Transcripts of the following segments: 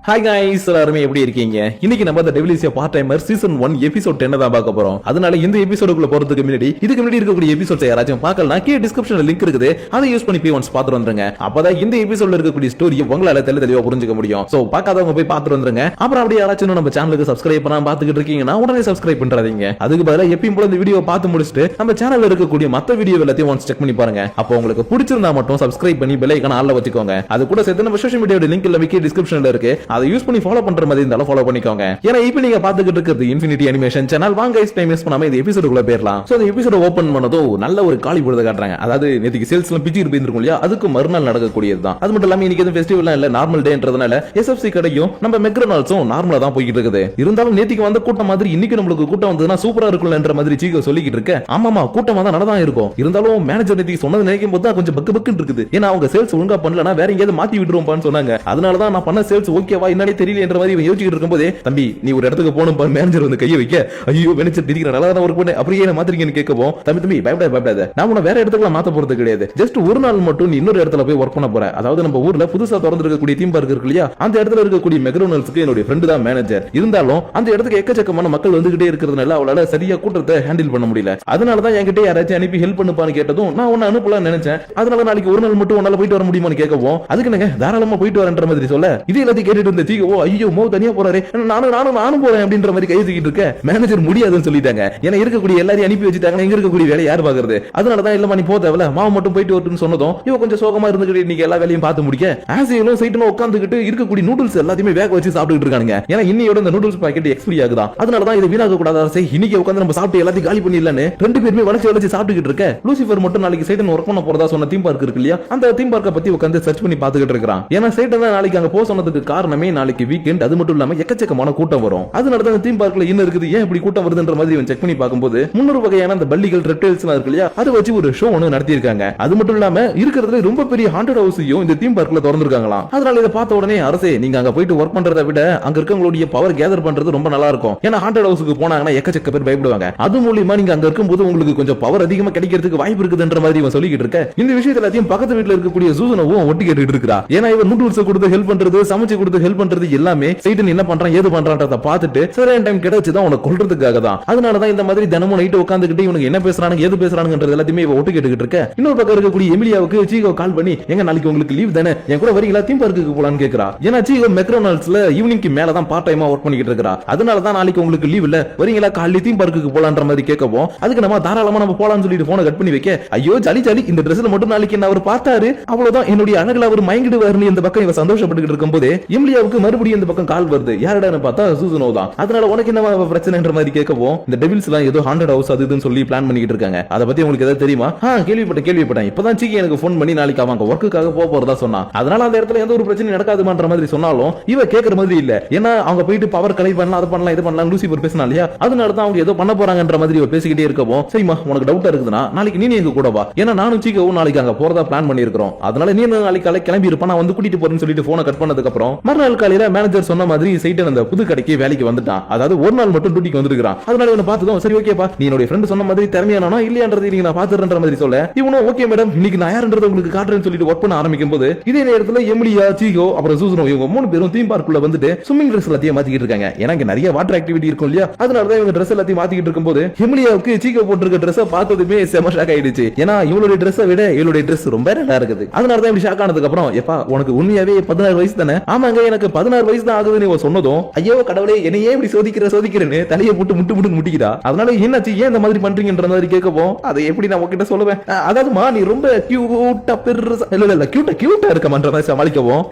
Hi guys எல்லாரும் எப்படி இருக்கீங்க? இன்னைக்கு நம்ம The Devil is a Part-Timer season 1 episode 10 தான் பார்க்க போறோம். அதனால இந்த எபிசோடுக்குள்ள போறதுக்கு முன்னாடி இதுக்கு முன்னாடி இருக்கக்கூடிய எபிசோட்ஸ் யாராச்சும் பார்க்கலனா கீழ டிஸ்கிரிப்ஷன்ல லிங்க் இருக்குது. அதை யூஸ் பண்ணி போய் ஒன்ஸ் பாத்துட்டு வந்துருங்க. அப்பதான் இந்த எபிசோட்ல இருக்கக்கூடிய ஸ்டோரியை உங்களால தெளிவா புரிஞ்சுக்க முடியும். சோ பார்க்காதவங்க போய் பாத்துட்டு வந்துருங்க. அப்புறம் அப்படியே யாராச்சும் நம்ம சேனலுக்கு சப்ஸ்கிரைப் பண்ணாம பாத்துக்கிட்டு இருக்கீங்கன்னா உடனே சப்ஸ்கிரைப் பண்றாதீங்க. அதுக்கு பதிலா எப்பவும் போல இந்த வீடியோ பார்த்து முடிச்சிட்டு நம்ம சேனல்ல இருக்கக்கூடிய மத்த வீடியோ எல்லாத்தையும் ஒன்ஸ் செக் பண்ணி பாருங்க. அப்போ உங்களுக்கு பிடிச்சிருந்தா மட்டும் சப்ஸ்கிரைப் பண்ணி பெல் ஐகான் ஆல்ல வச்சுக்கோங்க. அது கூட சேர்த்து நம்ம சோஷியல் மீடியாவோட லிங்க் எல்லாமே கீழ டிஸ்கிரிப்ஷன்ல இருக்கு. அதை யூஸ் பண்ணி ஃபாலோ பண்ற மாதிரி இருந்தாலும் ஃபாலோ பண்ணிக்கோங்க. ஏன்னா இப்போ நீங்க பாத்துக்கிட்டு இருக்கிறது இன்ஃபினிட்டி அனிமேஷன் சேனல். வாங்க गाइस டைம் வேஸ்ட் பண்ணாம இந்த எபிசோடுக்குள்ள போயிரலாம். சோ இந்த எபிசோட ஓபன் பண்ணதோ நல்ல ஒரு காலி பொழுது காட்டுறாங்க. அதாவது நேத்திக்கு சேல்ஸ்ல பிச்சிட்டு போயிருக்கும் இல்லையா, அதுக்கு மறுநாள் நடக்கக்கூடியது தான். அது மட்டும் இல்லாம இன்னைக்கு எதுவும் ஃபெஸ்டிவல்லாம் இல்ல, நார்மல் டேன்றதுனால எஸ்எஃப்சி கடையும் நம்ம மெக்டொனால்ட்ஸும் நார்மலா தான் போயிட்டு இருக்குது. இருந்தாலும் நேத்திக்கு வந்த கூட்டம் மாதிரி இன்னைக்கு நம்மளுக்கு கூட்டம் வந்ததுன்னா சூப்பரா இருக்கும்ன்ற மாதிரி சீக்கோ சொல்லிக்கிட்டு இருக்க. ஆமாமா கூட்டம் வந்தா நடதான் இருக்கும். இருந்தாலும் மேனேஜர் நேத்திக்கு சொன்னது நினைக்கும் போது தான் கொஞ்சம் பக்கு பக்குன்னு இருக்குது. ஏன்னா அவங்க சேல்ஸ் ஒழுங்கா பண்ணலனா வேற எங்கேயாவது மாத்தி விட்டுருவோம்னு சொன்னாங்க. அதனால தான் நான் பண்ண சேல்ஸ் ஓகேவா என்னன்னே தெரியலன்ற மாதிரி யோசிச்சுட்டு இருக்கும்போதே, தம்பி நீ ஒரு இடத்துக்கு போணும் பாரு, மேனேஜர் வந்து கையை வைக்க, ஐயோ மேனேஜர் திடீர்னு நல்லா தான் ஒர்க் பண்ண அப்படியே என்ன மாத்திரீங்கன்னு கேட்கவும், தம்பி பயப்படாத, நான் உன்னை வேற இடத்துக்கு மாத்த போறது கிடையாது. ஜஸ்ட் ஒரு நாள் மட்டும் நீ இன்னொரு இடத்துல போய் ஒர்க் பண்ண போற. அதாவது நம்ம ஊர்ல புதுசா திறந்திருக்கக்கூடிய தீம் பார்க் இருக்கு இல்லையா, அந்த இடத்துல இருக்கக்கூடிய மெக்டொனால்ட்ஸ்க்கு என்னுடைய ஃப்ரெண்ட் தான் மேனேஜர். இருந்தாலும் அந்த இடத்துக்கு எக்கச்சக்கமான மக்கள் வந்துகிட்டே இருக்கிறதுனால அவளால சரியா கூட்டத்தை ஹேண்டில் பண்ண முடியல. அதனால தான் என்கிட்ட யாராச்சும் அனுப்பி ஹெல்ப் பண்ணுப்பான்னு கேட்டதும் நான் உன்னை அனுப்பலாம்னு நினைச்சேன். அதனால நாளைக்கு ஒரு நாள் மட்டும் உன்னால போயிட்டு வர முடியுமான்னு கேட்கவும், அதுக்கு நாங்க தாராளமா போயிட்டு வரன்ற மாதிரி சொல்ல, இது எல்லாத்தையும் கேட்டுட்டு இருந்த சீக்கோ, ஐயோ மோ தனியா போறாரு, நானும் போறேன் அப்படின்ற மாதிரி கை தூக்கிட்டு இருக்க. மேனேஜர் முடியாதுன்னு சொல்லிட்டாங்க. ஏன்னா இருக்கக்கூடிய எல்லாரையும் அனுப்பி வச்சுட்டாங்க. இங்க இருக்கக்கூடிய வேலையை யார் பாக்குறது? அதனாலதான் இல்லமா நீ போ தேவல, மாவு மட்டும் போயிட்டு வரட்டும்னு சொன்னதும் இவ கொஞ்சம் சோகமா இருந்துகிட்டு இன்னைக்கு எல்லா வேலையும் பார்த்து முடிக்க ஆசியலும் சைட்டுன்னு உட்காந்துக்கிட்டு இருக்கக்கூடிய நூடுல்ஸ் எல்லாத்தையுமே வேக வச்சு சாப்பிட்டுட்டு இருக்கானுங்க. ஏன்னா இன்னையோட இந்த நூடுல்ஸ் பாக்கெட் எக்ஸ்பீரி ஆகுதான். அதனாலதான் இது வீணாக கூடாது, இன்னைக்கு உட்காந்து நம்ம சாப்பிட்டு எல்லாத்தையும் காலி பண்ணிடலான்னு ரெண்டு பேருமே வளைச்சு சாப்பிட்டுக்கிட்டு இருக்க. லூசிஃபர் மட்டும் நாளைக்கு சைட்டன் ஒர்க் பண்ண போறதா சொன்ன தீம் பார்க் இருக்கு இல்லையா, அந்த தீம் பார்க்க பத்தி உட்காந்து சர்ச் பண்ணி பாத்துக்கிட்டு இருக்கான். ஏன்னா சைட்டன் நாளைக்கு அங்க போக சொன்னதுக்கு காரணமே நாளைக்கு வீக்கெண்ட். அது மட்டும் இல்லாம எக்கச்சக்கமான கூட்டம் வரும். அதனால தான் தீம் பார்க்ல என்ன இருக்குது, ஏன் இப்படி கூட்டம் வருதுன்ற மாதிரி செக் பண்ணி பார்க்கும்போது 300 வகையான அந்த பல்லிகள் ரெப்டைல்ஸ் இருக்கு இல்லையா, அது வச்சு ஒரு ஷோ ஒன்னு நடத்தி இருக்காங்க. அது மட்டும் இல்லாம இருக்கிறதுல ரொம்ப பெரிய ஹாண்டட் ஹவுஸையும் இந்த தீம் பார்க்ல திறந்திருக்காங்களாம். அதனால இதை பார்த்த உடனே அரசே நீங்க அங்க போயிட்டு ஒர்க் பண்றதை விட அங்க இருக்கவங்களுடைய பவர் கேதர் பண்றது ரொம்ப நல்லா இருக்கும். ஏன்னா ஹாண்டட் ஹவுஸுக்கு போனாங்கன்னா எக்கச்சக்க பேர் பயப்படுவாங்க. அது மூலமா நீங்க அங்க இருக்கும்போது உங்களுக்கு கொஞ்சம் பவர் அதிகமா கிடைக்கிறதுக்கு வாய்ப்பு இருக்குதுன்ற மாதிரி இவன் சொல்லிக்கிட்டு இருக்க. இந்த விஷயத்துல எல்லாத்தையும் பக்கத்து வீட்டுல இருக்கக்கூடிய சூசனவும் ஒட்டி கேட்டுட்டு இருக்கா. ஏன்னா இவன் நூடுல்ஸ் கொடுத்து ஹெல்ப் பண்றது, சமைச்சு கொடுத்து ஹெல்ப் பண்றது எல்லாமே சைட்டன் என்ன பண்றான் ஏது பண்றான்றத பார்த்துட்டு சரியான டைம் கிடைச்சுதான் உனக்கு கொல்றதுக்காக தான். அதனாலதான் இந்த மாதிரி தினமும் நைட்டு உட்காந்துக்கிட்டு இவனுக்கு என்ன பேசுறானுங்க ஏது பேசுறானுங்கன்றது எல்லாத்தையுமே ஒட்டு கேட்டுக்கிட்டு இருக்க. இன்னொரு பக்கம் இருக்கக்கூடிய எமிலியாவுக்கு சீகோ கால் பண்ணி, எங்க நாளைக்கு உங்களுக்கு லீவ் தானே, என் கூட வரீங்களா தீம் பார்க்குக்கு போலான்னு கேக்குறா. ஏன்னா சீகோ மெக்டொனால்ட்ஸ்ல ஈவினிங்க்கு மேல தான் பார்ட் டைமா ஒர்க் பண்ணிக்கிட்டு இருக்கா. அதனாலதான் நாளைக்கு உங்களுக்கு லீவ் இல்ல, வரீங்களா காலையில தீம் பார்க்குக்கு போலான்ற மாதிரி கேட்கவும், அதுக்கு நம்ம தாராளமா நம்ம போலாம்னு சொல்லிட்டு போனை கட் பண்ணி வைக்க, ஐயோ ஜாலி இந்த ட்ரெஸ்ல மட்டும் நாளைக்கு என்ன அவர் பார்த்தாரு, அவ்வளவுதான் என்னுடைய அழகுல அவர் மயங்கிடுவாருன்னு இந்த பக்கம் இவ சந்தோஷப்பட்டுக்கிட்டு இருக்கும்போது எமிலியாவுக்கு மறுபடியும் இந்த பக்கம் கால் வருது. யாரடான்னு பார்த்தா சூசனோ தான். அதனால உனக்கு என்ன பிரச்சனைன்ற மாதிரி கேட்கவும், இந்த டெவில்ஸ் எல்லாம் ஏதோ ஹாண்டட் ஹவுஸ் அது இதுன்னு சொல்லி பிளான் பண்ணிட்டு இருக்காங்க. அதை பத்தி உங்களுக்கு ஏதாவது தெரியுமா? கேள்விப்பட்டேன். இப்பதான் சீக்கி எனக்கு போன் பண்ணி நாளைக்கு அவங்க ஒர்க்குக்காக போறதா சொன்னா. அதனால அந்த இடத்துல எந்த ஒரு பிரச்சனை நடக்காதுன்ற மாதிரி சொன்னாலும் இவ கேட்கற மாதிரி இல்ல. ஏன்னா அவங்க போயிட்டு பவர் கலை பண்ணலாம், அது பண்ணலாம், இது பண்ணலாம் லூசிபர் பேசினா இல்லையா, அதனால தான் அவங்க ஏதோ பண்ண போறாங்கன்ற மாதிரி இவ பேசிக்கிட்டே இருக்கவும், சரிமா உனக்கு டவுட்டா இருக்குதுன்னா நாளைக்கு நீ எங்க கூட வா, ஏன்னா நானும் சீக்கவும் நாளைக்கு அங்க போறதா பிளான் பண்ணி இருக்கிறோம். அதனால நீ நாளைக்கு காலை கிளம்பி இருப்பா, நான் வந்து கூட்டிட்டு போறேன்னு சொல்லிட்டு போனை கட் பண்ணதுக்கு அப்புறம் மறுநாள் காலையில மேனேஜர் சொன்ன மாதிரி சைட்டன் அந்த புது கடைக்கு வேலைக்கு வந்துட்டான். அதாவது ஒரு நாள் மட்டும் டியூட்டிக்கு வந்திருக்கான். அதனால இவனை பார்த்ததும் சரி ஓகேப்பா, நீ என்னோட ஃப்ரெண்ட் சொன்ன மாதிரி திறமையானோ இல்லையான்றது நீங்க நான் பாத்துறேன்ற மாதிரி சொல்ல, இவனும் ஓகே மேடம் இன்னைக்கு நான் யாருன்றது உங்களுக்கு காட்டுறேன்னு சொல்லிட்டு ஒர்க் பண்ண ஆரம்பிக்கும் போது இதே நேரத்துல எமிலியா சீகோ அப்புறம் சூசனோ இவங்க 3 பேரும் தீம் பார்க்குள்ள வந்துட்டு ஸ்விம்மிங் ட்ரெஸ் எல்லாத்தையும் மாத்திக்கிட்டு இருக்காங்க. ஏன்னா இங்க நிறைய வாட்டர் ஆக்டிவிட்டி இருக்கும் இல்லையா, அதனாலதான் இவங்க ட்ரெஸ் எல்லாத்தையும் மாத்திக்கிட்டு இருக்கும்போது எமிலியாவுக்கு சீகோ போட்டிருக்க ட்ரெஸ் பார்த்ததுமே செம ஷாக் ஆயிடுச்சு. ஏன்னா இவளுடைய ட்ரெஸ்ஸை விட இவளுடைய ட்ரெஸ் ரொம்ப நல்லா இருக்குது. அதனாலதான் இப்படி ஷாக் ஆனதுக்கு அப்புறம், எப்பா உனக்கு உண்மையாவே 16 வயசு தானே? ஆமாங்க எனக்கு 16 வயசு தான் ஆகுதுன்னு இவன் சொன்னதும், ஐயோ கடவுளே என்னையே இப்படி சோதிக்கிறேன்னு தலையை போட்டு முட்டிக்கிட்டா. அதனால என்னாச்சு ஏன் இந்த மாதிரி பண்றீங்கன்ற மாதிரி கேட்கவும், அதை எப்படி நான் உங்ககிட்ட சொல்லுவேன், அதாவதுமா நீ ரொம்ப கியூட்டா பெருசா இல்ல கியூட்டா இருக்கமான்ற மாதிரி சமாளிக்கவும்,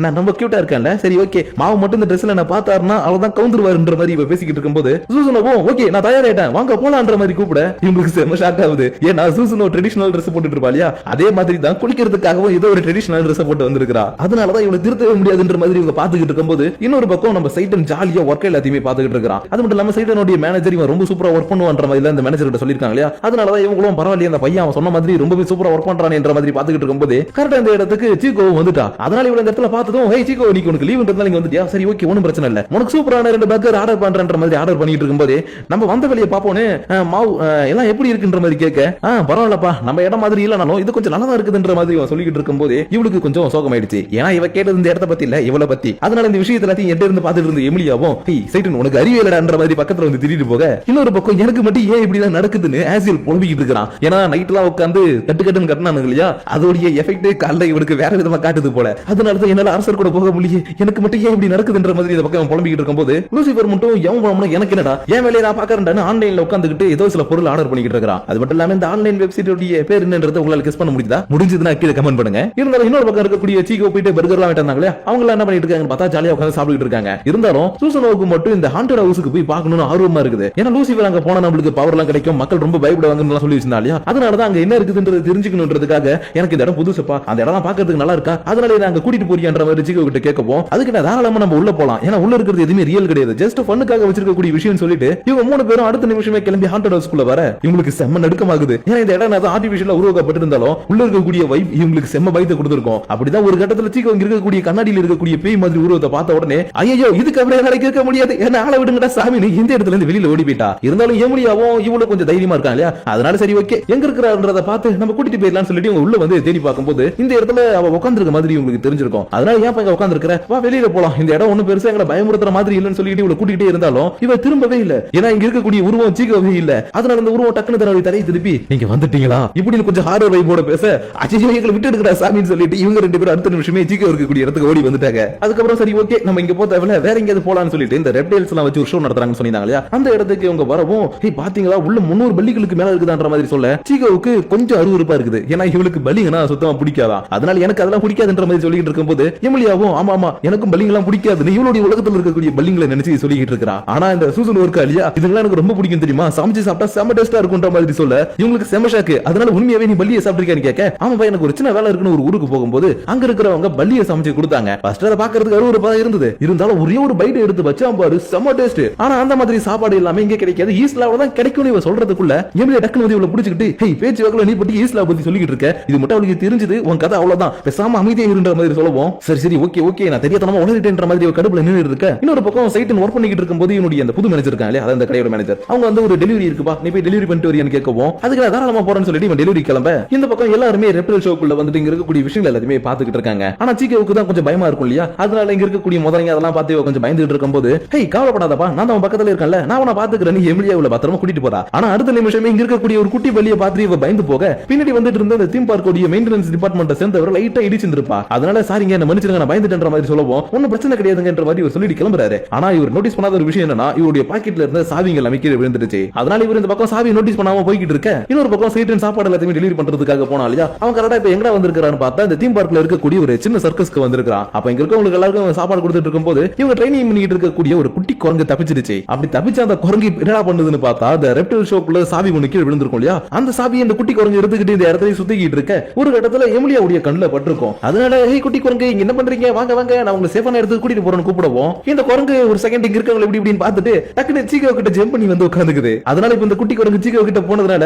நான் ரொம்ப கியூட்டா இருக்கேன்ல, சரி ஓகே மாவு மட்டும் இந்த ட்ரெஸ்ல நான் பார்த்தாருன்னா அவ்வளவுதான் கவுந்துருவாருன்ற மாதிரி இவ பேசிக்கிட்டு இருக்கும்போது சூசனோவும் ஓகே நான் தயாராயிட்டேன் வாங்க போலான்ற மாதிரி கூப்பிட இவங்களுக்கு செம ஷாக் ஆகுது. ஏன்னா சூசனோ ட்ரெடிஷனல் ட்ரெஸ் போட்டுட்டு இருப்பா இல்லையா, அதே மாதிரி தான் குளிக்கிறதுக்காகவும் ஏதோ ஒரு ட்ரெடிஷனல் ட்ரெஸ் போட்டு வந்திருக்கா. அதனாலதான் இவனை திருத்தவே முடியாதுன்ற மாதிரி இவங்க பாத்துக்கிட்டு இருக்கும்போது இன்னொரு பக்கம் நம்ம சைட்டன் ஜாலியா ஒர்க் எல்லாத்தையுமே பாத்துக்கிட்டு இருக்கான். அது மட்டும் இல்லாம சைட்டனுடைய மேனேஜர் இவன் ரொம்ப சூப்பரா ஒர்க் பண்ணுவான்ற மாதிரி இந்த மேனேஜர் கிட்ட சொல்லிருக்காங்க இல்லையா, அதனாலதான் இவங்களும் பரவாயில்லையே அந்த பையன் அவன் சொன்ன மாதிரி ரொம்பவே சூப்பரா ஒர்க் பண்றானே என்ற மாதிரி பாத்துக்கிட்டு இருக்கும்போது கரெக்டா இந்த இடத்துக்கு சீகோ வந்துட்டா. அதனால இவங்க இந்த இடத்துல பார்த்ததும், ஹே சீகோ நீ உனக்கு லீவ் இருந்தா நீங்க வந்துட்டியா, சரி ஓகே ஒன்னும் பிரச்சனை இல்ல, உனக்கு சூப்பரான 2 பர்கர் ஆர்டர் பண்றன்ற மாதிரி ஆர்டர் பண்ணிட்டு இருக்கும்போது நம்ம வந்த வெளியே பாப்போனே மாவு எல்லாம் எப்படி இருக்குன்ற மாதிரி கேட்க, பரவாயில்லப்பா நம்ம இடம் மாதிரி இல்லனாலும் இது கொஞ்சம் நல்லா இருக்குதுன்ற மாதிரி சொல்லிக்கிட்டு இருக்கும்போது இவளுக்கு கொஞ்சம் சோகமாயிடுச்சு. ஏன்னா இவ கேட்டது இந்த இடத்த பத்தி இல்ல, இவளை பத்தி. அதனால இந்த விஷயத்தை எல்லாத்தையும் எட்ட இருந்து பாத்துட்டு இருந்த எமிலியாவும் சைட்டன் உனக்கு அறிவியலடான்ற மாதிரி பக்கத்துல வந்து திடீர்னு போக, இன்னொரு பக்கம் எனக்கு மட்டும் ஏன் இப்படி எல்லாம் நடக்குதுன்னு ஆசியல் புலம்பிக்கிட்டு இருக்கிறான். ஏன்னா நைட்லாம் உட்காந்து கட்டுன்னு கட்டினானுங்க இல்லையா, அதோடைய எஃபெக்ட் காலைல இவனுக்கு வேற விதமா காட்டுது போல. அதனாலதான் என்னால அரசர் கூட போக முடியும், எனக்கு மட்டும் ஏன் இப்படி நடக்குதுன்ற மாதிரி இந்த பக்கம் புலம்பிக்கிட்டு இருக்கும்போது லூசிபர் மட்டும் எவன் போனோம்னா எனக்கு என்னடா என் வேலையை நான் பாக்குறேன் ஆன்லைன்ல உட்காந்துக்கிட்டு ஏதோ சில பொருள் ஆர்டர் பண்ணிக்கிட்டு இருக்கான். அது மட்டும் இல்லாம இந்த ஆன்லைன் வெப்சைட்டோட பேர் என்னன்றது உங்களால கெஸ் பண்ண முடியுதா? முடிஞ்சதுன்னா கீழே கமெண்ட் பண்ணுங்க. இருந்தாலும் இன்னொரு பக்கம் இருக்கக்கூடிய சீகோ போயிட்டு பர்கர்லாம் வாங்கிட்டு வந்தாங்களே, அவங்க என்ன பண்ணிட்டு இருக்காங்க பார்த்தா ஜாலியா உட்கார்ந்து சாப்பிட்டுட்டு இருக்காங்க. இருந்தாலும் சூசனோவுக்கு மட்டும் இந்த ஹாண்டட் ஹவுஸ்க்கு போய் பார்க்கணும்னு ஆர்வமா இருக்குது. ஏன்னா லூசிபர் அங்க போனா நம்மளுக்கு பவர்லாம் கிடைக்கும், மக்கள் ரொம்ப பயப்படுவாங்கன்னு சொல்லி வச்சிருந்தாலியா, அதனாலதான் அங்க என்ன இருக்குதுன்றது தெரிஞ்சுக்கணும்ன்றதுக்காக எனக்கு இந்த இடம் புதுசுப்பா, அந்த இடம் பார்க்கிறதுக்கு நல்லா இருக்கா, அதனால அங்க கூட்டிட்டு போறியான்ற மாதிரி சீகோ கிட்ட கேட்கவும், அதுக்கு நான் தாராளமா நம்ம உள்ள போலாம், ஏன்னா உள்ள இருக்கிறது எதுவுமே ரியல் கிடையாது, ஜஸ்ட் ஃபன்னுக்காக வச்சிருக்கக்கூடிய விஷயம் சொல்லிட்டு இவங்க 3 பேரும் அடுத்த நிமிஷமே கிளம்பி ஹாண்டட் ஹவுஸ்க்குள்ள வர இவங்களுக்கு செம்ம நடுக்கமாகுது. ஏன்னா இந்த இடம் ஆர்டிபிஷியலா உருவாக்கப்பட்டிருந்தாலும் உள்ள இருக்கக்கூடிய வைப் இவங்களுக்கு செம்ம பயத்தை கொடுத்திருக்கும். அப்படிதான் ஒரு கட்டத்துல சீகோ இங்க இருக்கக்கூடிய கண்ணாடியில் இருக்கக்கூடிய பேய் மாதிரி உருவத்தை பார்த்த உடனே ஐயோ இதுக்கு அப்படியே நாளைக்கு இருக்க முடியாது, என்ன ஆள விடுங்கடா சாமின்னு இந்த இடத்துல இருந்து வெளியில ஓடி போயிட்டா. இருந்தாலும் எமிலியாவும் இவ்வளவு கொஞ்சம் தைரியமா இருக்காங்க இல்லையா, அதனால சரி ஓகே எங்க இருக்கிறான்றத பார்த்து நம்ம கூட்டிட்டு போயிடலாம்னு சொல்லிட்டு இவங்க உள்ள வந்து தேடி பார்க்கும்போது இந்த இடத்துல அவ உட்கார்ந்திருக்க மாதிரி உங்களுக்கு தெரிஞ்சிருக்கும். அதனால ஏன் இங்க உட்கார்ந்திருக்கிற, வா வெளியில போலாம், இந்த இடம் ஒண்ணு பெருசா எங்களை பயமுறுத்துற மாதிரி இல்லன்னு சொல்லிட்டு இவளை கூட்டிட்டே இருந்தாலும் இவ திரும்பவே இல்ல. ஏன்னா இங்க இருக்கக்கூடிய உருவம் சீகோவே இல்ல. அதனால அந்த உருவம் டக்குனு தன்னுடைய தலையை திருப்பி நீங்க வந்துட்டீங்களா இப்படின்னு கொஞ்சம் ஹாரர் வைபோட பேச அஜய் எங்களை விட்டு எடுக்கிற சாமின்னு சொல்லிட்டு இவங்க 2 பேரும் அடுத்த நிமிஷமே சீகோ இருக்கக்கூடிய இடத்துக்கு ஓடி வந்துட்டாங்க. அதுக்கப்புறம் சரி ஓகே நம்ம இங்க போக தேவையில்ல, வேற எங்கேயாவது போலாம்னு சொல்லிட்டு இந்த ரெப்டைல்ஸ் எல்லாம் வச்சு ஒரு ஷோ நடத்துறாங்கன்னு சொன்னாங்க இல்லையா, அந்த இடத்துக்கு இவங்க வரவும் பாத்தீங்களா உள்ள 300 பல்லிகளுக்கு மேல இருக்குதான்ற மாதிரி சொல்ல சீகோவுக்கு கொஞ்சம் அருவருப்பா இருக்குது. ஏன்னா இவளுக்கு பல்லிங்கன்னா சுத்தமா பிடிக்காதா, அதனால எனக்கு அதெல்லாம் பிடிக்காதுன்ற மாதிரி சொல்லிட்டு இருக்கும்போது எமிலியாவும் ஆமா ஆமா எனக்கும் பல்லிங்கெல்லாம் பிடிக்காது இவளுடைய உலகத்துல இருக்கக்கூடிய பல்லிங்களை நினைச்சு சொல்லிட்டு இருக்கா. ஆனா இந்த சூசன் ஒர்க்கா இல்லையா இதெல்லாம் எனக்கு ரொம்ப பிடிக்கும் தெரியுமா, சமைச்சு சாப்பிட்டா செம டேஸ்டா இருக்கும்ன்ற மாதிரி சொல்ல இவங்களுக்கு செம ஷாக்கு. அதனால உண்மையாவே நீ பல்லியை சாப்பிட்டிருக்கான்னு கேட்க ஆமாப்பா எனக்கு ஒரு சின்ன வேலை இருக்குன்னு ஒரு ஊருக்கு போகும்போது அங்க இருக்கிறவங்க பல்லியை சமைச்சு கொடுத்தாங்க. ஃபர்ஸ்ட் அதை பாக்குறதுக்கு அருவருப்பா இருந்தது, இருந்தாலும் ஒரே ஒரு பைட் எடுத்து வச்சா பாரு செம டேஸ்ட். ஆனா அந்த மாதிரி சாப்பாடு எல்லாமே இங்க கிடைக்காது, ஈஸ்ட்லாவில தான் கிடைக்கும் இவ சொல்றதுக்குள்ள எமிலியா டக்குனு வந்து இவளை பிடிச்சிக்கிட்டு ஹேய் பேச்சு வகல நீ பத்தி ஈஸ்ட்லா பத்தி சொல்லிட்டு இருக்க, இது மட்டும் அவளுக்கு தெரிஞ்சது உன் கதை அவ்வளவுதான், பேசாம அமைதியா இருன்ற மாதிரி சொல்லவும் சரி சரி ஓகே ஓகே நான் தெரியாதனமா உளறிட்டேன்ற மாதிரி கடுப்புல நின்று இருக்க. இன்னொரு பக்கம் சைட்டன் ஒர்க் பண்ணிட்டு இருக்கும்போது இவனுடைய அந்த புது மேனேஜர் இருக்காங்க அதான் அந்த கடையோட மேனேஜர், அவங்க வந்து ஒரு டெலிவரி இருக்குப்பா நீ போய் டெலிவரி பண்ணிட்டு வரியான்னு கேட்கவும் அதுக்கு தாராளமா போறேன்னு சொல்லிட்டு இவன் டெலிவரி கிளம்ப இந்த பக்கம் எல்லாருமே ரெப்டைல் ஷோக்குள்ள வந்துட்டு இங்க இருக்கக்கூடிய விஷயங்கள் எல்லாத்தையுமே பாத்துக்கிட்டு இருக்காங்க. ஆனா சீகோவுக்கு தான் கொஞ்சம் பயமா இருக்கும் இல்லையா, அதனால இங்க இருக்கக்கூடிய முதலைங்க அதெல்லாம் பார்த்து கொஞ்சம் பயந்துட்டு இருக்கும்போது ஹேய் கவலைப்படாதப்பா நான் தான் பக்கத்துல இருக்கேன்ல நான் உன பாத்துக்கிறேன் எமிலியா உள்ள பத்திரமா கூட்டிட்டு போறா. ஆனா அடுத்த நிமிஷமே இங்க இருக்கக்கூடிய ஒரு குட்டி பல்லியை பார்த்து இவ பயந்து போக பின்னாடி வந்துட்டு இருந்த அந்த தீம் பார்க்கோட மெயின்டெனன்ஸ் டிபார்ட்மெண்ட்டை சேர்ந்தவர் லைட்டா இடிச்சிருப்பா. அதனால சாரிங்க என்ன மன்னிச்சிடுங்க நான் பயந்துட்டேன்ற மாதிரி சொல்லவும் ஒன்னும் பிரச்சனை கிடையாதுங்கன்ற மாதிரி இவர் சொல்லிட்டு கிளம்புறாரு. ஆனா இவர் நோட்டீஸ் பண்ணாத ஒரு விஷயம் என்னன்னா இவருடைய பாக்கெட்ல இருந்த சாவிங்க எல்லாம் கீழே விழுந்துருச்சு. அதனால இவர் இந்த பக்கம் சாவி நோட்டீஸ் பண்ணாம போய்கிட்டு இருக்க இன்னொரு பக்கம் சைட்டன் சாப்பாடு எல்லாத்தையும் டெலிவரி பண்றதுக்காக போனா இல்லையா அவன் கரெக்டா இப்ப எங்கடா வந்திருக்கான்னு பார்த்தா இந்த தீம் பார்க்ல இருக்கக்கூடிய ஒரு சின்ன சர்க்கஸ்க்கு வந்திருக்கான். அப்ப இங்க இருக்கவங்களுக்கு எல்லாருக்கும் சாப்பாடு கொடுத்துட்டு இருக்கும்போது இவங்க ட்ரைனிங் பண்ணிட்டு இருக்கக்கூடிய ஒரு குட்டி குரங்கு தப்பிச்சிருச்சு. அப்படி தப்பிச்சு அந்த குரங்கு என்னடா பண்ணுதுன்னு பார்த்தா அந்த ரெப்டைல் ஷோக்குள்ள சாவி ஒண்ணு கீழே விழுந்திருக்கும் இல்லையா அந்த சாவி இந்த குட்டி குரங்கு எடுத்துக்கிட்டு இந்த இடத்துல சுத்திக்கிட்டு இருக்க ஒரு கட்டத்துல எமிலியாவுடைய கண்ணுல பட்டிருக்கும். அதனால ஹே குட்டி குரங்கு இங்க என்ன பண்றீங்க வாங்க வாங்க நான் உங்களை சேஃபான இடத்துக்கு கூட்டிட்டு போறேன்னு கூப்பிடுவோம். இந்த குரங்கு ஒரு செகண்ட் இங்க இருக்கவங்க இப்படி இப்படின்னு பார்த்துட்டு டக்குனு சீகோ கிட்ட ஜம்ப் பண்ணி வந்து உட்கார்ந்துக்குது. அதனால இப்ப இந்த குட்டி குரங்கு சீகோ கிட்ட போனதுனால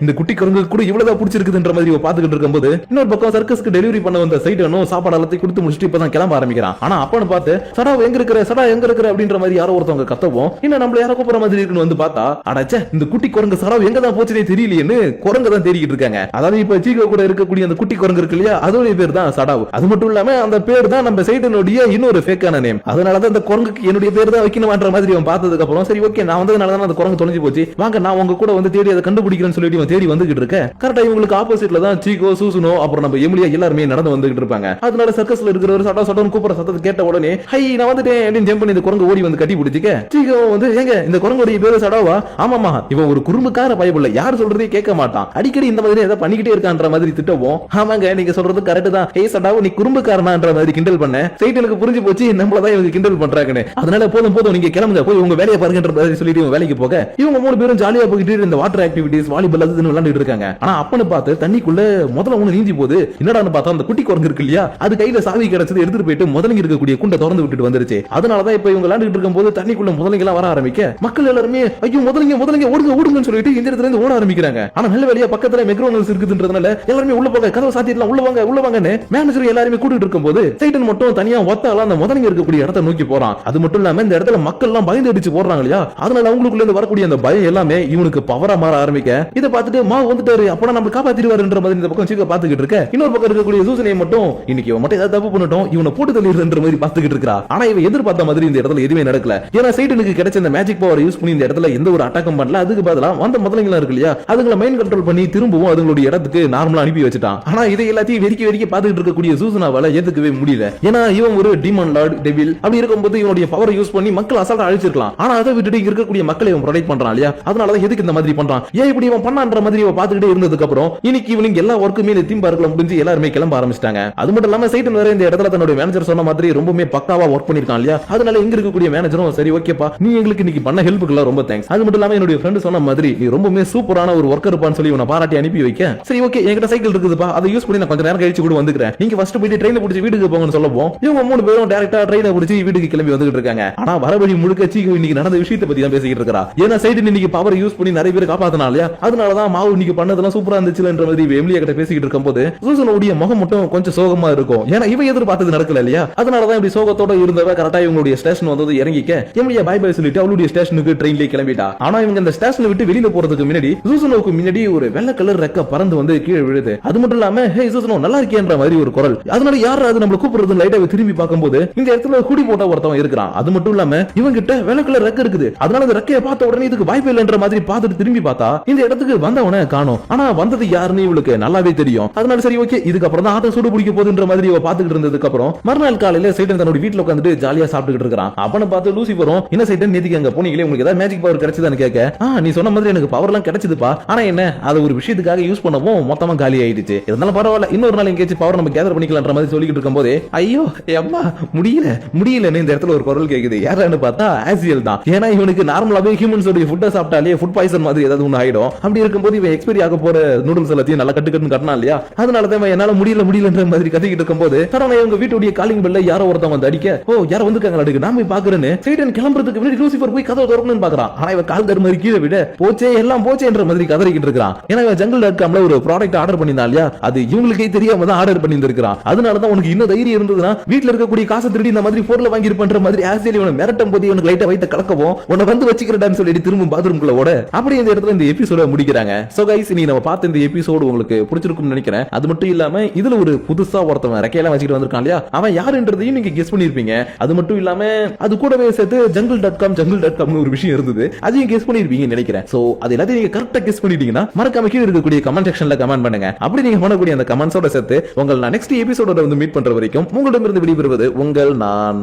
இந்த குட்டி குரங்கு கூட இவ்வளவுதான் பிடிச்சிருக்குதுன்ற மாதிரி பாத்துக்கிட்டு இருக்கும்போது இன்னொரு பக்கம் சர்க்கஸ்க்கு டெலிவரி பண்ண வந்த சைடனும் சாப்பாடு எல்லாத்தையும் கொடுத்து முடிச்சுட்டு இப்பதான் கிளம்ப ஆரம்பிக்கிறான். ஆனா அப்பன்னு பார்த்து சடா எங்க இருக்கிற அப்படின்ற மாதிரி யாரோ ஒருத்தவங்க கத்தவும் இன்னும் நம்மள யாரோ கூப்பிடுற மாதிரி இருக்குன்னு வந்து பார்த்தா அடச்சே இந்த குட்டி குரங்கு சடா எங்க தான் போச்சுனே தெரியலையேன்னு குரங்கு தான் தேடிக்கிட்டு இருக்காங்க. அதாவது இப்ப சீகோ கூட இருக்கக்கூடிய அந்த குட்டி குரங்கு இருக்கு இல்லையா அதோட பேர் தான் சடாவு. அது மட்டும் இல்லாம அந்த பேர் தான் நம்ம சைடனுடைய இன்னொரு ஃபேக்கான நேம். அதனாலதான் அந்த குரங்குக்கு என்னுடைய பேர் தான் வைக்கணும்ன்ற மாதிரி அவன் பார்த்ததுக்கு அப்புறம் சரி ஓகே நான் வந்ததுனால தான் அந்த குரங்கு தொலைஞ்சு போச்சு வாங்க நான் உங்க கூட வந்து தேடி அதை கண்டுபிடிக்கிறேன்னு சொல்லிட்டு இவன் தேடி வந்துகிட்டு இருக்க. கரெக்டா இவங்களுக்கு ஆப்போசிட்ல தான் சீகோ சூசுனோ அப்புறம் நம்ம எமிலியா எல்லாருமே நடந்து வந்துகிட்டு இருப்பாங்க. அதனால சர்க்கஸ்ல இருக்கிற ஒரு சட்டா சட்டன்னு கூப்பிடுற சத்தத்தை கேட்ட உடனே ஹை நான் வந்துட்டேன் அப்படின்னு ஜம்ப் பண்ணி இந்த குரங்கு ஓடி வந்து கட்டி பிடிச்சிக்க சீகோ வந்து ஏங்க இந்த குரங்குடைய பேரு சடாவா ஆமாமா இவன் ஒரு குறும்புக்கார பயப்புள்ள யார் சொல்றதே கேட்க மாட்டான் அடிக்கடி இந்த மாதிரி ஏதாவது பண்ணிக்கிட்டே இருக்கான்ற மாதிரி திட்டவும் ஆமாங்க நீங்க சொல்றது கரெக்ட் தான் ஹே சடாவு நீ குறும்புக்காரனான்ற மாதிரி கிண்டல் பண்ண சைட்டனுக்கு புரிஞ்சு போச்சு நம்மளதான் இவங்க கிண்டல் பண்றாங்கன்னு. அதனால போதும் போதும் நீங்க கிளம்புங்க போய் உங்க வேலையை பாருங்கன்ற மாதிரி சொல்லிட்டு இவங்க வேலைக்கு போக இவங்க 3 பேரும் ஜாலியா போயிட்டு இந்த வாட்டர் ஆக்டிவிட்டிஸ் வாலிபால் அது விளையாண்டுட்டு இருக்காங்க. ஆனா அப்பன்னு பார்த்து தண்ணிக்குள்ள முதல்ல ஒண்ணு நீந்தி போகுது என்னடான்னு பார்த்தா அந்த குட்டி குரங்கு இருக்கு இல்லையா அது கையில சாவி கிடைச்சது எடுத்துட்டு போயிட்டு முதலங்க இருக்கக்கூடிய குண்டை திறந்து விட்டுட்டு வந்துருச்சு. அதனாலதான் இப்ப இவங்க விளையாண்டுட்டு இருக்கும்போது தண்ணிக்குள்ள முதலங்க எல்லாம் வர ஆரம்பிக்க மக்கள் எல்லாருமே ஐயோ முதலங்க ஓடுங்க ஓடுங்கன்னு சொல்லிட்டு இந்த இடத்துல இருந்து ஓட ஆரம்பிக்கிறாங்க. ஆனா நல்ல வேலையா பக்கத்துல மெக்டொனால்ட்ஸ் இருக்குதுன்றதுனால எல்லாருமே உள்ள போக கதவை சாத்திடலாம் உள்ள வாங்கன்னு மேனேஜர் எல்லாருமே கூட்டிட்டு இருக்கும்போது சைட்டன் மட்டும் தனியா ஒத்தால அந்த முதலங்க இருக்கக்கூடிய இடத்தை நோக்கி போறான். அது மட்டும் இல்லாம இந்த இடத்துல மக்கள் எல்லாம் பயந்து அடிச்சு போடுறாங்க இல்லையா அதனால அவங்களுக்குள்ள இருந்து வரக்கூடிய அந்த பயம் எல்லாமே இவனுக்கு பவரா மாற ஆரம்பிக்க இதை பார்த்துட்டு மா வந்துட்டாரு அப்ப நம்ம காப்பாத்திடுவாருன்ற மாதிரி இந்த பக்கம் சீக்கிரம் பாத்துக்கிட்டு இருக்க. இன்னொரு பக்கம் இருக்கக்கூடிய சூசனை மட்டும் இன்னைக்கு இவன் மட்டும் ஏதாவது தப்பு பண்ணட்டும் இவனை போட்டு பண்ணிடுற மாதிரி பாத்துக்கிட்டு இருக்கா. ஆனா இவ எதிர்பார்த்த மாதிரி இந்த இடத்துல எதுவுமே நடக்கல. ஏன்னா சைட்டனுக்கு கிடைச்ச இந்த மேஜிக் பவர் யூஸ் பண்ணி இந்த இடத்துல எந்த ஒரு அட்டாக்கும் பண்ணல. அதுக்கு பதிலா வந்த முதலைங்களா இருக்கு இல்லையா, அதுங்களை மைண்ட் கண்ட்ரோல் பண்ணி திரும்பவும் அதுங்களுடைய இடத்துக்கு நார்மலா அனுப்பி வச்சுட்டான். ஆனா இதை எல்லாத்தையும் வெறிக்க பாத்துக்கிட்டு இருக்கக்கூடிய சூசனாவால ஏத்துக்கவே முடியல. ஏன்னா இவன் ஒரு டீமன் லார்ட் டெவில். அப்படி இருக்கும்போது இவனுடைய பவரை யூஸ் பண்ணி மக்கள் அசால்ட்டா அழிச்சிருக்கலாம். ஆனா அதை விட்டுட்டு இங்க இருக்கக்கூடிய மக்களை இவன் ப்ரொடெக்ட் பண்றான் இல்லையா, அதனாலதான் எதுக்கு இந்த மாதிரி பண்றான், ஏன் இப்படி இவன் பண்ணான்ற மாதிரி இவன் பாத்துக்கிட்டே இருந்ததுக்கு அப்புறம் இன்னைக்கு இவனுக்கு எல்லா ஒர்க்குமே இந்த தீம் பார்க்ல முடிஞ்சு எல்லாருமே கிளம்ப ஆரம்பிச்சிட்டாங்க. அது மட்டும் இல்லாம சைட்டன் வேற இந்த இடத்துல தன்னுடைய மேனேஜர் சொன்ன மாதிரி ரொம்பவே பக்காவா ஒர்க் பண்ணிருக்கான் இல்லையா, அதனால எங்க இருக்கக்கூடிய மேனேஜரும் சரி ஓகேப்பா நீ எங்களுக்கு இன்னைக்கு பண்ண ஹெல்ப்புக்கு ரொம்ப தேங்க்ஸ். அது மட்டும் இல்லாம என்னுடைய ஃப்ரெண்ட் சொன்ன மாதிரி நீ ரொம்பவே சூப்பரான ஒரு ஒர்க்கர் இருப்பான்னு சொல்லி இவனை பாராட்டி அனுப்பி வைக்க, சரி ஓகே என்கிட்ட சைக்கிள் இருக்குதுப்பா அதை யூஸ் பண்ணி நான் கொஞ்சம் நேரம் கழிச்சு கூட வந்துக்கிறேன், நீங்க ஃபர்ஸ்ட் போயிட்டு ட்ரெயினை பிடிச்சி வீட்டுக்கு போங்கன்னு சொல்லப்போம் இவங்க 3 பேரும் டைரக்டா ட்ரெயினை பிடிச்சி வீட்டுக்கு கிளம்பி வந்துட்டு இருக்காங்க. ஆனா வரவழி முழுக்க சீக்கிரம் இன்னைக்கு நடந்த விஷயத்தை பத்தி தான் பேசிக்கிட்டு இருக்கா. ஏன்னா சைட்டன் இன்னைக்கு பவர் யூஸ் பண்ணி நிறைய பேர் காப்பாத்தினா இல்லையா, அதனாலதான் மாவு இன்னைக்கு பண்ணதெல்லாம் சூப்பரா இருந்துச்சுன்ற மாதிரி எமிலியா கிட்ட பேசிக்கிட்டு இருக்கும்போது சூசனுடைய முகம் மட்டும் கொஞ்சம் சோகமா இருக்கும். ஏன்னா இவ எதிர்பார்த்தது நடக்கல இல்லையா, அதனாலதான் இப்படி சோகத்தோட இருந்தவ கரெக்டா இவங்களுடைய ஸ்டேஷன் வந்தது இறங்கிக்க எமிலியா பை பை சொல்லிட்டு அவளுடைய ஸ்டேஷனுக்கு ட்ரெயின்லயே கிளம்பிட்டா. ஆனா இவங்க அந்த ஸ்டேஷனை விட்டு வெளியில போறதுக்கு முன்னாடி சூசனோக்கு முன்னாடி ஒரு வெள்ளை கலர் ரெக்க பறந்து வந்து கீழே விழுது. அது மட்டும் இல்லாம ஹே சூசனோ நல்லா இருக்கேன்ற மாதிரி ஒரு குரல். அதனால யார் அது நம்மள கூப்பிடுறது லைட்டா திரும்பி பார்க்கும்போது இந்த இடத்துல குடி போட்ட ஒருத்தவன் இருக்கிறான். அது மட்டும் இல்லாம இவங்க கிட்ட வெள்ளை கலர் ரெக்க இருக்குது. அதனால அந்த ரெக்கையை பார்த்த உடனே இதுக்கு வாய்ப்பு இல்லைன்ற மாதிரி பார்த்துட்டு திரும்பி பார்த்தா இந்த இடத்துக்கு வந்தவன காணோம். ஆனா வந்தது யாருன்னு இவளுக்கு நல்லாவே தெரியும். அதனால சரி ஓகே இதுக்கப்புறம் தான் ஆட்டம் சூடு பிடிக்க போகுதுன்ற மாதிரி இவ பாத்துக்கிட்டு இருந்ததுக்கு அப்புறம் மறுநாள் காலையில சைட்டன் தன்னோட வீட்டுல உட்காந்துட்டு ஜாலியா சாப்பிட்டுக்கிட்டு இருக்கான். அவனை பார்த்து லூசிபரும் என்ன சைட்டன் நேத்திக்கு அங்க போனீங்களே உங்களுக்கு ஏதாவது மேஜிக் பவர் கிடைச்சதான்னு கேட்க, நீ சொன்ன மாதிரி எனக்கு பவர் எல்லாம் கிடைச்சதுப்பா, ஆனா என்ன அது ஒரு விஷயத்துக்காக யூஸ் பண்ணவும் மொத்தமா காலி ஆயிடுச்சு, இருந்தாலும் பரவாயில்ல இன்னொரு நாள் எங்கேயாச்சும் பவர் நம்ம கேதர் பண்ணிக்கலாம்ன்ற மாதிரி சொல்லிக்கிட்டு இருக்கும் போதே ஐயோ அம்மா முடியலன்னு இந்த இடத்துல ஒரு குரல் கேக்குது. யாரான்னு பார்த்தா ஆசியல் தான். ஏன்னா இவனுக்கு நார்மலாவே ஹியூமன்ஸ் உடைய ஃபுட்டை சாப்பிட்டாலே ஃபுட் பாய்சன் மாதிரி ஏதாவது ஒண்ணு ஆயிடும். அப்படி இருக்கும்போது இவன் எக்ஸ்பைரி ஆக போற நூடுல்ஸ் எல்லாத்தையும் நல்லா கட்டுக்கட்டு கட்டினா இல்லையா, அதனாலதான் என்னால முடியலன்ற மாதிரி கத்திக்கிட்டு இருக்கும்போது தரவன் இவங்க வீட்டுடைய காலிங் பெல்ல யாரோ ஒருத்தன் வந்து அடிக்க, யாரோ வந்துருக்காங்க அடுக்கு நான் போய் பாக்குறேன்னு சைட்டன் கிளம்புறதுக்கு முன்னாடி லூசிபர் போய் கதவை திறக்கணும்னு பாக்குறான். ஆனா இவன் கால் தரு மாதிரி கீழே விட போச்சே எல்லாம் போச்சேன்ற மாதிரி கதறிக்கிட்டு இருக்கான். ஏன்னா இவன் jungle.comல ஒரு ப்ராடக்ட் ஆர்டர் பண்ணியிருந்தான் இல்லையா, அது இவங்களுக்கே தெரியாம தான் ஆர்டர் பண்ணியிருந்திருக்கான். அதனாலதான் உனக்கு இன்னும் தைரியம் இருந்ததுன்னா வீட்டுல இருக்கக்கூடிய காசை திருடி இந்த மாதிரி பொருளை வாங்கி இருப்பன்ற மாதிரி ஆசிரியர் இவனை மிரட்டும் போது இவனுக்கு லைட்டா வைத்த கலக்கவும் உன்னை வந்து வச்சுக்கிறடான்னு சொல்லி திரும்ப பாத்ரூம்குள்ள ஓட அப்படி இந்த இடத்துல இந்த எபிசோட முடிக்கிறாங்க. சோ கைஸ் நீ நம்ம பார்த்த இந்த எபிசோடு உங்களுக்கு பிடிச்சிருக்கும்னு நினைக்கிறேன். அது மட்டும் இல்லாம இதுல ஒரு புதுசா ஒருத்தவன் ரெக்கையெல்லாம் வச்சுட்டு வந்திருக்கான் இல்லையா, அவன் யாருன்றதையும் நீங்க கெஸ் பண்ணிருப்பீங்க. அது மட்டும் இல்லாம அது கூடவே சேர்த்து jungle.com ஒரு விஷயம் இருந்தது, அதையும் கெஸ் பண்ணிருப்பீங்கன்னு நினைக்கிறேன். சோ அது எல்லாத்தையும் நீங்க கரெக்டா கெஸ் பண்ணிட்டீங்கன்னா மறக்காம கீழ இருக்கக்கூடிய கமெண்ட் செக்ஷன்ல கமெண்ட் பண்ணுங்க. அப்படி நீங்க பண்ணக்கூடிய அந்த கமெண்ட்ஸோட சேர்த்து உங்களை நான் நெக்ஸ்ட் எபிசோட வந்து மீட் பண்ற வரைக்கும் உங்களிடமிருந்து விடைபெறுவது உங்கள் நான்.